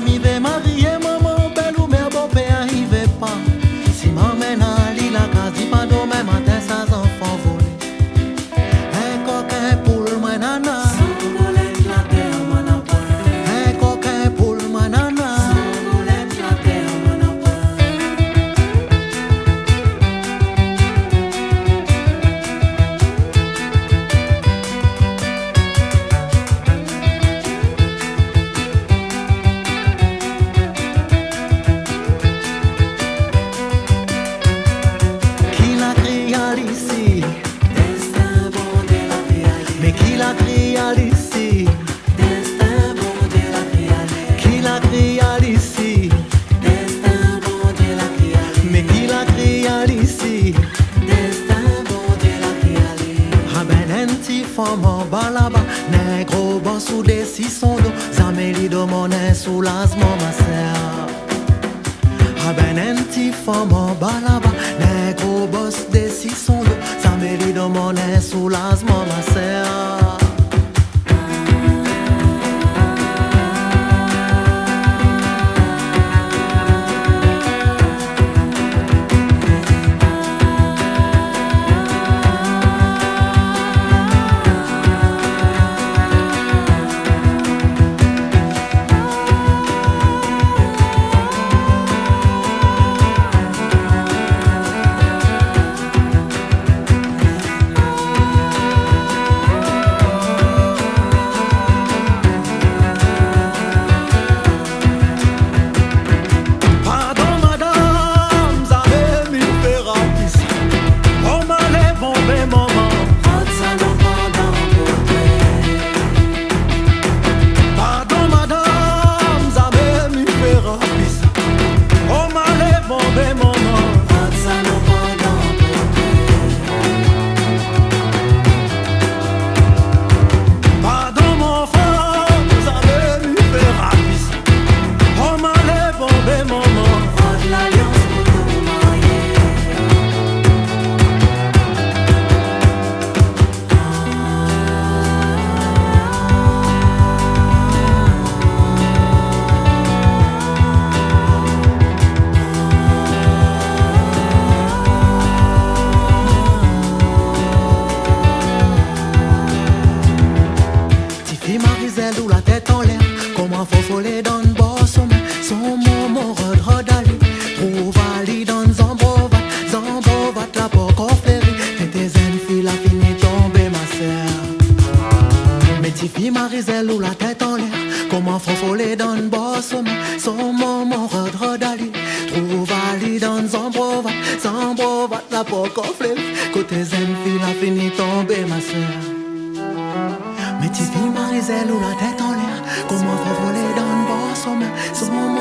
mi ve marier maman belle ou mère bon père arrive pas. Si m'emmène à l'île la case dit pas demain matin ça enfants volés. Un coquin pour moi nana. Un coquin pour moi nana. Qui l'a créé ici? Destin bon Dieu l'a créé. Mais qui l'a créé ici? Destin bon Dieu l'a créé. Qui l'a créé ici? Destin bon Dieu l'a créé. Mais qui l'a créé ici? Destin bon Dieu l'a créé. Ah ben un petit femme en bas là-bas, négro bon sous des six son dos, Zamélie de mon soulagement ma sœur. Ah ben un petit femme en bas là-bas, négro boss des six son dos, Zamélie de mon soulagement ma sœur. Pardon madame, vous avez mis faire à ici. On m'a les bombés maman. Prends ça non pendant pour toi. Pardon madame, vous avez mis faire à ici. On m'a les bombés maman. Prends ça non pendant pour toi. Pardon mon frère, vous avez mis faire à ici. On m'a les bombés maman. Prends l'alliance pour nous marier. Tiffy Marisel ou la tête en l'air. Comment faut foller dans le boss au main. Son moment redali. Trouve Ali dans Zambrova. Zambrova la porte ferry. Et tes filles la fini tomber ma sœur. Mais Tiffy Marisel ou la tête en l'air. Comment faut foller dans le boss au main. Son moment redali. Trouve Ali dans Zambrova. Zambrova la porte ferry. Côté zen fille la fini tomber ma sœur. Mais tu vis Marisel ou la tête en l'air. Comment faut voler dans le boss au main. Son